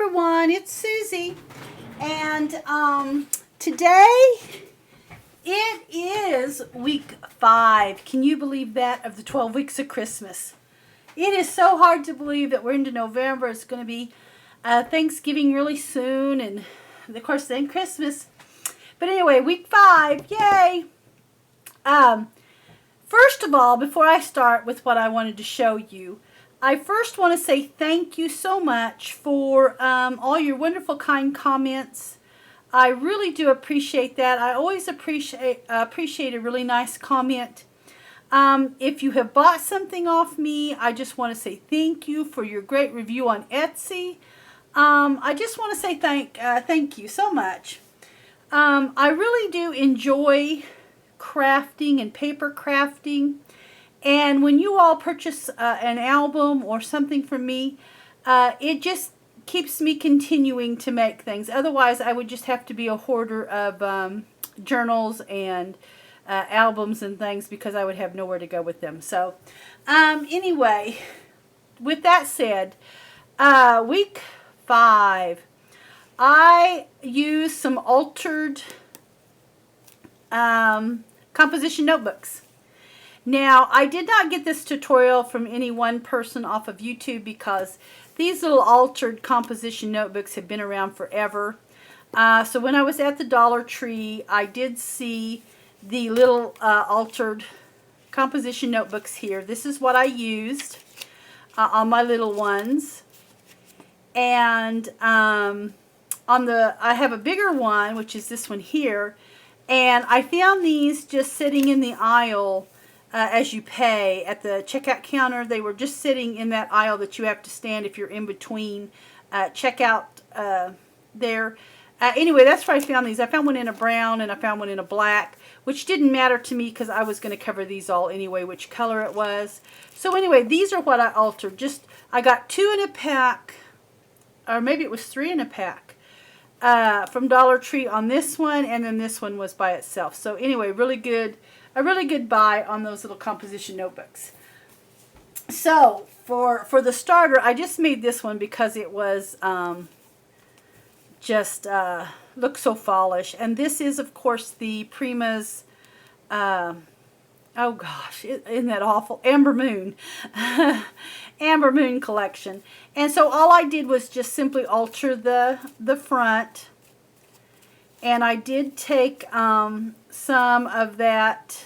everyone, it's Susie, and today it is week 5. Can you believe that, of the 12 weeks of Christmas? It is so hard to believe that we're into November. It's going to be Thanksgiving really soon, and of course then Christmas. But anyway, week 5, yay! First of all, before I start with what I wanted to show you, I first want to say thank you so much for all your wonderful, kind comments. I really do appreciate that. I always appreciate a really nice comment. If you have bought something off me, I just want to say thank you for your great review on Etsy. I just want to say thank you so much. I really do enjoy crafting and paper crafting. And when you all purchase an album or something from me, it just keeps me continuing to make things. Otherwise, I would just have to be a hoarder of journals and albums and things because I would have nowhere to go with them. So, anyway, with that said, week 5, I used some altered composition notebooks. Now, I did not get this tutorial from any one person off of YouTube because these little altered composition notebooks have been around forever. So when I was at the Dollar Tree, I did see the little altered composition notebooks here. This is what I used on my little ones. And I have a bigger one, which is this one here. And I found these just sitting in the aisle as you pay at the checkout counter. They were just sitting in that aisle that you have to stand if you're in between checkout there. Anyway, that's where I found these. I found one in a brown and I found one in a black, which didn't matter to me because I was going to cover these all anyway, which color it was. So anyway, these are what I altered. I got 2 in a pack, or maybe it was 3 in a pack from Dollar Tree on this one, and then this one was by itself. So anyway, a really good buy on those little composition notebooks. So for the starter, I just made this one because it was looked so fallish. And this is, of course, the Prima's, oh gosh, isn't that awful? Amber Moon. Amber Moon collection. And so all I did was just simply alter the front. And I did take some of that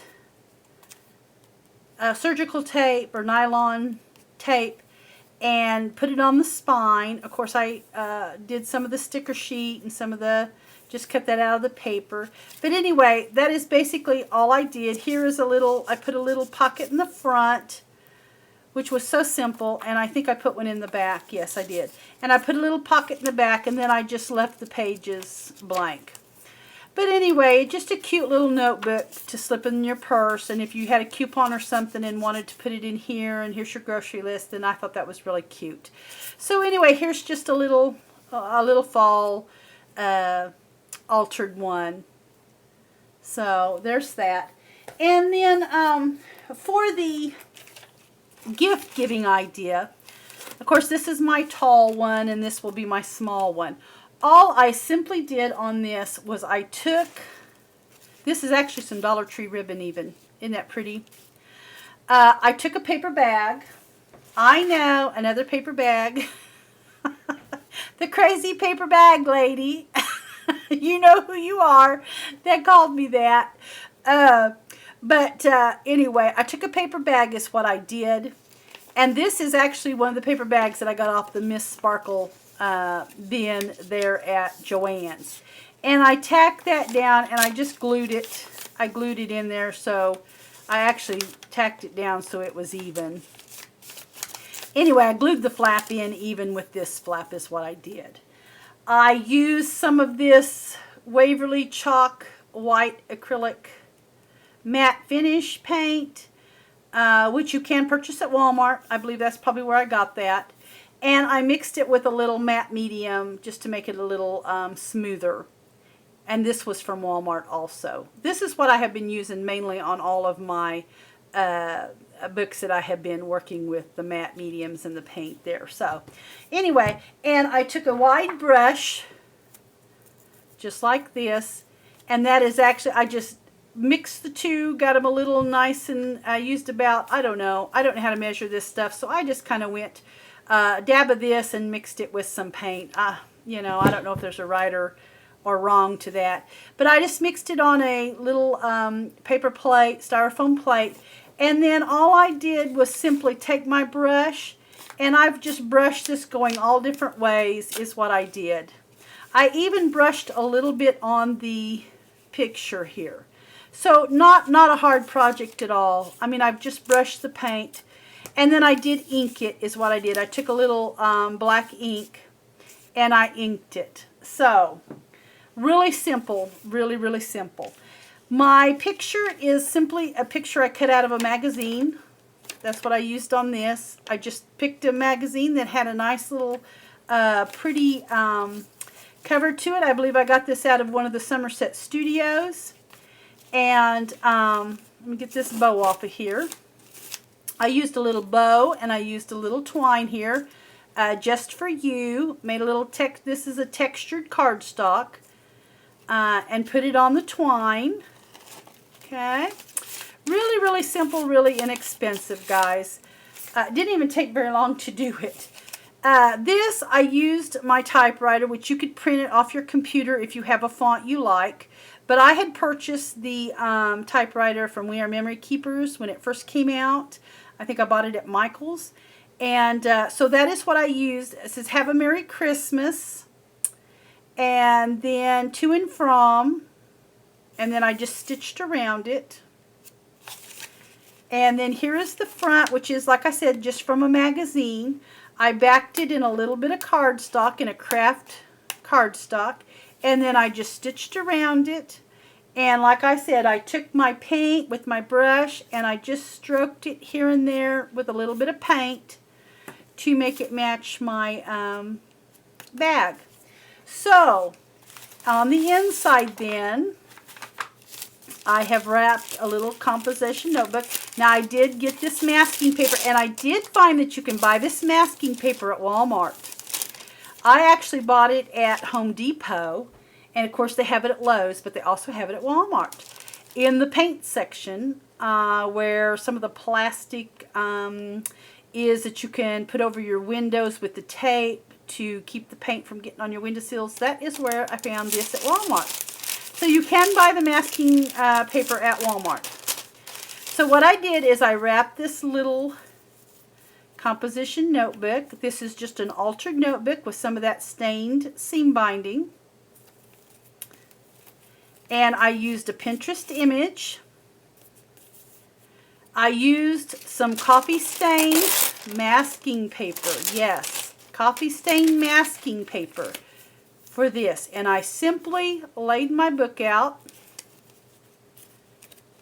surgical tape or nylon tape and put it on the spine. Of course, I did some of the sticker sheet and just cut that out of the paper. But anyway, that is basically all I did. Here is I put a little pocket in the front, which was so simple, and I think I put one in the back. Yes, I did. And I put a little pocket in the back, and then I just left the pages blank. But anyway, just a cute little notebook to slip in your purse. And if you had a coupon or something and wanted to put it in here, and here's your grocery list, then I thought that was really cute. So anyway, here's just a little fall altered one. So there's that. And then for the gift giving idea, of course, this is my tall one, and this will be my small one. All I simply did on this was this is actually some Dollar Tree ribbon even. Isn't that pretty? I took a paper bag. I know, another paper bag. The crazy paper bag lady. You know who you are. That called me that. But anyway, I took a paper bag is what I did. And this is actually one of the paper bags that I got off the Miss Sparkle bin there at Joann's. And I tacked that down and I just glued it. I glued it in there, so I actually tacked it down so it was even. Anyway, I glued the flap in even with this flap is what I did. I used some of this Waverly Chalk White Acrylic Matte Finish paint, which you can purchase at Walmart. I believe that's probably where I got that. And I mixed it with a little matte medium just to make it a little smoother. And this was from Walmart also. This is what I have been using mainly on all of my books that I have been working with, the matte mediums and the paint there. So anyway, and I took a wide brush, just like this, and that is actually, I just mixed the two, got them a little nice, and I used about, I don't know how to measure this stuff, so I just kind of went dab of this and mixed it with some paint. You know, I don't know if there's a right or wrong to that, but I just mixed it on a little paper plate, styrofoam plate, and then all I did was simply take my brush, and I've just brushed this going all different ways is what I did. I even brushed a little bit on the picture here. So not a hard project at all. I mean, I've just brushed the paint, and then I did ink it is what I did. I took a little black ink and I inked it. So really simple, really simple. My picture is simply a picture I cut out of a magazine. That's what I used on this. I just picked a magazine that had a nice little pretty cover to it. I believe I got this out of one of the Somerset Studios. And let me get this bow off of here. I used a little bow and I used a little twine here, just for you. Made a little this is a textured cardstock, and put it on the twine. Okay, really simple, really inexpensive, guys. Didn't even take very long to do it. This, I used my typewriter, which you could print it off your computer if you have a font you like. But I had purchased the typewriter from We Are Memory Keepers when it first came out. I think I bought it at Michael's. And so that is what I used. It says, "Have a Merry Christmas." And then "To and From." And then I just stitched around it. And then here is the front, which is, like I said, just from a magazine. I backed it in a little bit of cardstock, in a craft cardstock. And then I just stitched around it. And like I said, I took my paint with my brush and I just stroked it here and there with a little bit of paint to make it match my bag. So on the inside then, I have wrapped a little composition notebook. Now I did get this masking paper, and I did find that you can buy this masking paper at Walmart. I actually bought it at Home Depot, and of course they have it at Lowe's, but they also have it at Walmart. In the paint section, where some of the plastic is that you can put over your windows with the tape to keep the paint from getting on your windowsills, that is where I found this at Walmart. So you can buy the masking paper at Walmart. So what I did is I wrapped this little composition notebook. This is just an altered notebook with some of that stained seam binding. And I used a Pinterest image. I used some coffee stained masking paper. Yes, coffee stained masking paper for this. And I simply laid my book out.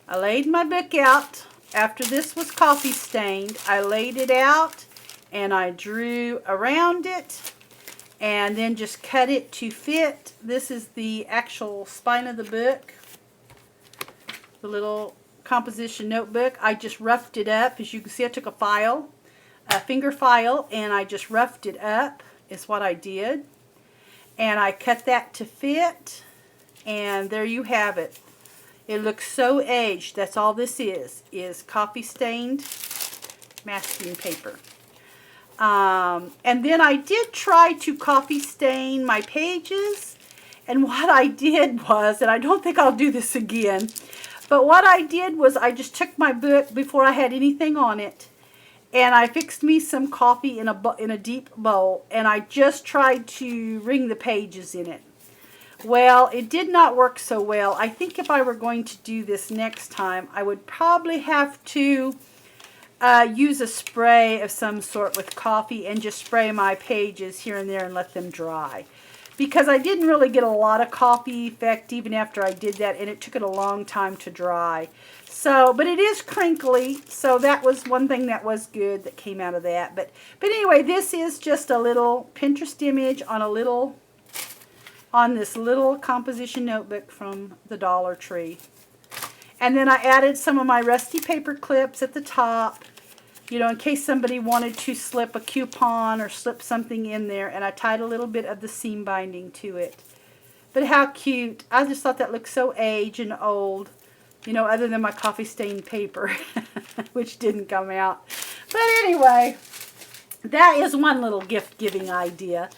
I laid my book out. After this was coffee stained, I laid it out and I drew around it and then just cut it to fit. This is the actual spine of the book, the little composition notebook. I just roughed it up. As you can see, I took a finger file, and I just roughed it up is what I did. And I cut that to fit, and there you have it. It looks so aged. That's all this is coffee stained masking paper. And then I did try to coffee stain my pages, and what I did was, and I don't think I'll do this again, but what I did was I just took my book before I had anything on it, and I fixed me some coffee in a deep bowl, and I just tried to wring the pages in it. Well, it did not work so well. I think if I were going to do this next time, I would probably have to use a spray of some sort with coffee and just spray my pages here and there and let them dry. Because I didn't really get a lot of coffee effect even after I did that, and it took it a long time to dry. So, but it is crinkly, so that was one thing that was good that came out of that. But anyway, this is just a little Pinterest image on this little composition notebook from the Dollar Tree. And then I added some of my rusty paper clips at the top you know, in case somebody wanted to slip a coupon or slip something in there, and I tied a little bit of the seam binding to it. But how cute. I just thought that looked so aged and old, you know, other than my coffee stained paper, which didn't come out. But anyway, that is one little gift giving idea.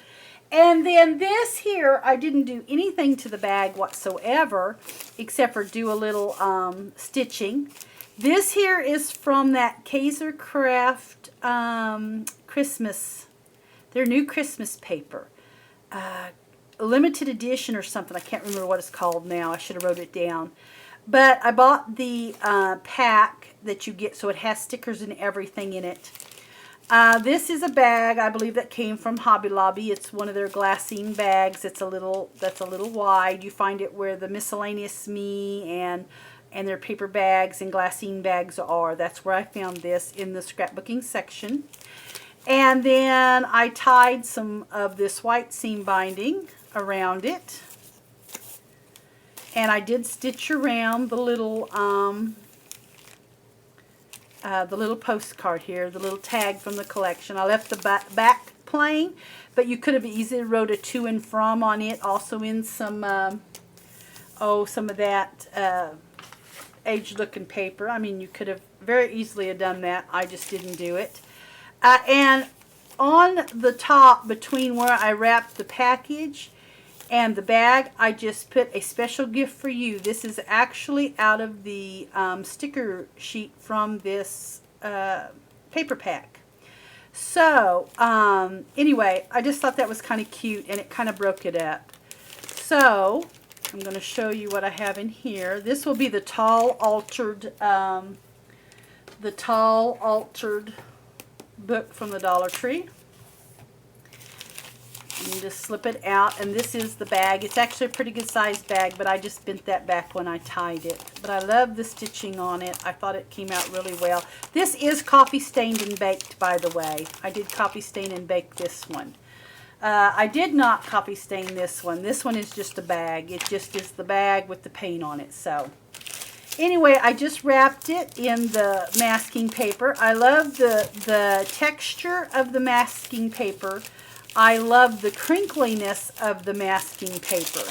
And then this here, I didn't do anything to the bag whatsoever, except for do a little stitching. This here is from that Kaiser Craft Christmas, their new Christmas paper. Limited edition or something. I can't remember what it's called now. I should have wrote it down. But I bought the pack that you get, so it has stickers and everything in it. This is a bag, I believe, that came from Hobby Lobby. It's one of their glassine bags. It's a little wide. You find it where the Miscellaneous Me and their paper bags and glassine bags are. That's where I found this, in the scrapbooking section. And then I tied some of this white seam binding around it. And I did stitch around the little postcard here, the little tag from the collection. I left the back plain, but you could have easily wrote a to and from on it, also in some, some of that aged looking paper. I mean, you could have very easily have done that. I just didn't do it. And on the top, between where I wrapped the package and the bag, I just put a special gift for you. This is actually out of the sticker sheet from this paper pack. So, anyway, I just thought that was kind of cute, and it kind of broke it up. So, I'm going to show you what I have in here. This will be the tall altered book from the Dollar Tree. And just slip it out, and this is the bag. It's actually a pretty good sized bag, but I just bent that back when I tied it. But I love the stitching on it. I thought it came out really well. This is coffee stained and baked, by the way. I did coffee stain and bake this one. I did not coffee stain this one. This one is just a bag. It just is the bag with the paint on it. So anyway, I just wrapped it in the masking paper. I love the texture of the masking paper. I love the crinkliness of the masking paper.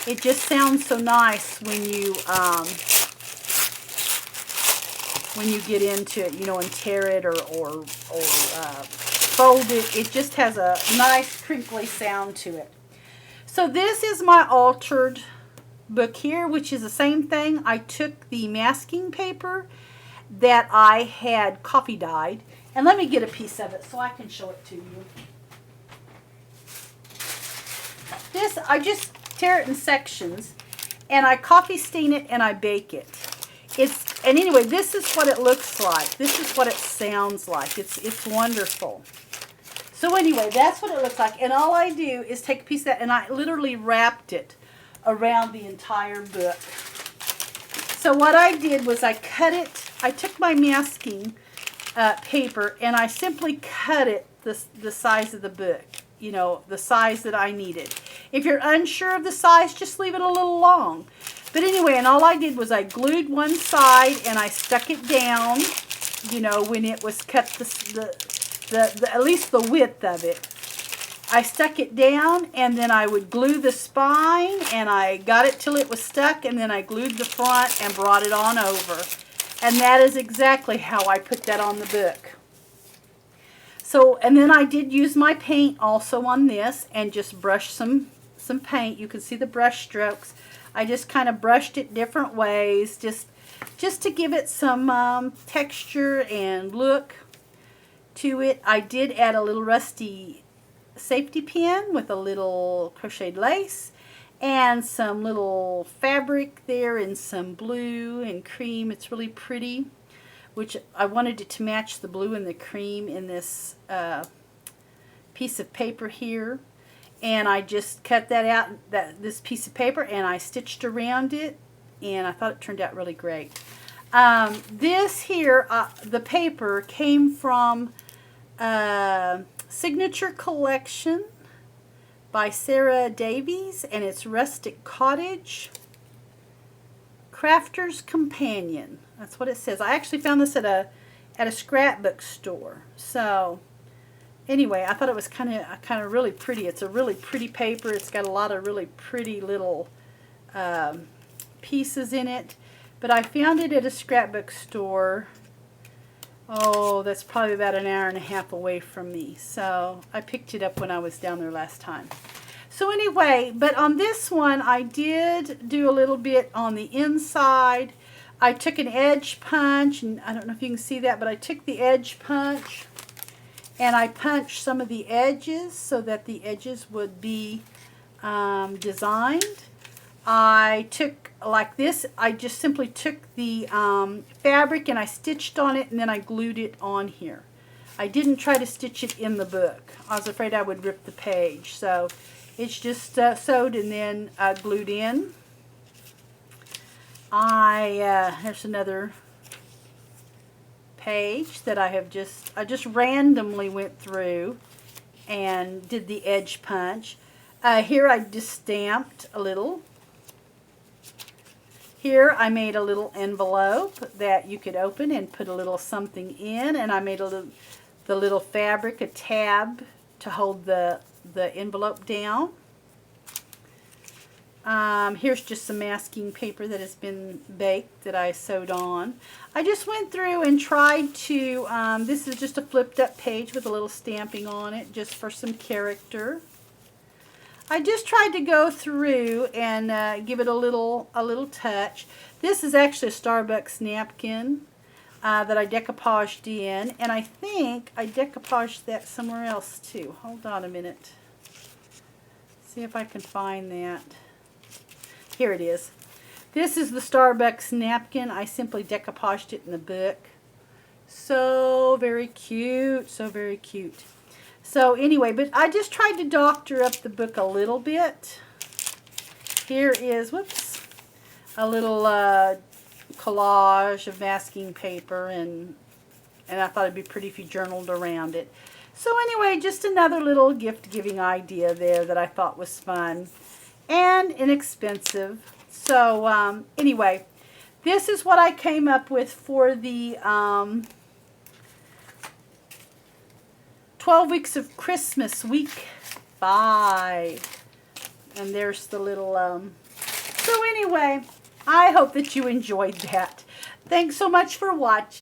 It just sounds so nice when you get into it, you know, and tear it or fold it. It just has a nice crinkly sound to it. So this is my altered book here, which is the same thing. I took the masking paper that I had coffee dyed, and let me get a piece of it so I can show it to you. This, I just tear it in sections, and I coffee stain it and I bake it. And anyway, this is what it looks like. This is what it sounds like. It's wonderful. So anyway, that's what it looks like. And all I do is take a piece of that, and I literally wrapped it around the entire book. So what I did was I cut it. I took my masking paper, and I simply cut it the size of the book. You know, the size that I needed. If you're unsure of the size, just leave it a little long. But anyway, and all I did was I glued one side and I stuck it down, you know, when it was cut, at least the width of it. I stuck it down, and then I would glue the spine, and I got it till it was stuck, and then I glued the front and brought it on over. And that is exactly how I put that on the book. So, and then I did use my paint also on this and just brush some paint. You can see the brush strokes. I just kind of brushed it different ways just to give it some texture and look to it. I did add a little rusty safety pin with a little crocheted lace and some little fabric there and some blue and cream. It's really pretty, which I wanted it to match the blue and the cream in this piece of paper here. And I just cut that out, this piece of paper, and I stitched around it, and I thought it turned out really great. This here, the paper came from Signature Collection by Sarah Davies, and it's Rustic Cottage Crafter's Companion. That's what it says. I actually found this at at a scrapbook store. So anyway, I thought it was kind of really pretty. It's a really pretty paper. It's got a lot of really pretty little pieces in it. But I found it at a scrapbook store. Oh, that's probably about an hour and a half away from me. So I picked it up when I was down there last time. So anyway, but on this one, I did do a little bit on the inside. I took an edge punch, and I don't know if you can see that, but I took the edge punch, and I punched some of the edges so that the edges would be designed. I took, like this, I just simply took the fabric and I stitched on it, and then I glued it on here. I didn't try to stitch it in the book. I was afraid I would rip the page. So it's just sewed and then glued in. There's another page that I just randomly went through and did the edge punch. Here I just stamped a little. Here I made a little envelope that you could open and put a little something in, and I made the little fabric, a tab to hold the envelope down. Here's just some masking paper that has been baked that I sewed on. I just went through and tried to, this is just a flipped up page with a little stamping on it just for some character. I just tried to go through and give it a little touch. This is actually a Starbucks napkin that I decoupaged in, and I think I decoupaged that somewhere else too. Hold on a minute. See if I can find that. Here it is. This is the Starbucks napkin. I simply decoupaged it in the book. So very cute, so very cute. So anyway, but I just tried to doctor up the book a little bit. Here is, whoops, a little collage of masking paper, and I thought it'd be pretty if you journaled around it. So anyway, just another little gift-giving idea there that I thought was fun and inexpensive. So anyway, this is what I came up with for the 12 Weeks of Christmas, week 5. And there's the little, so anyway, I hope that you enjoyed that. Thanks so much for watching.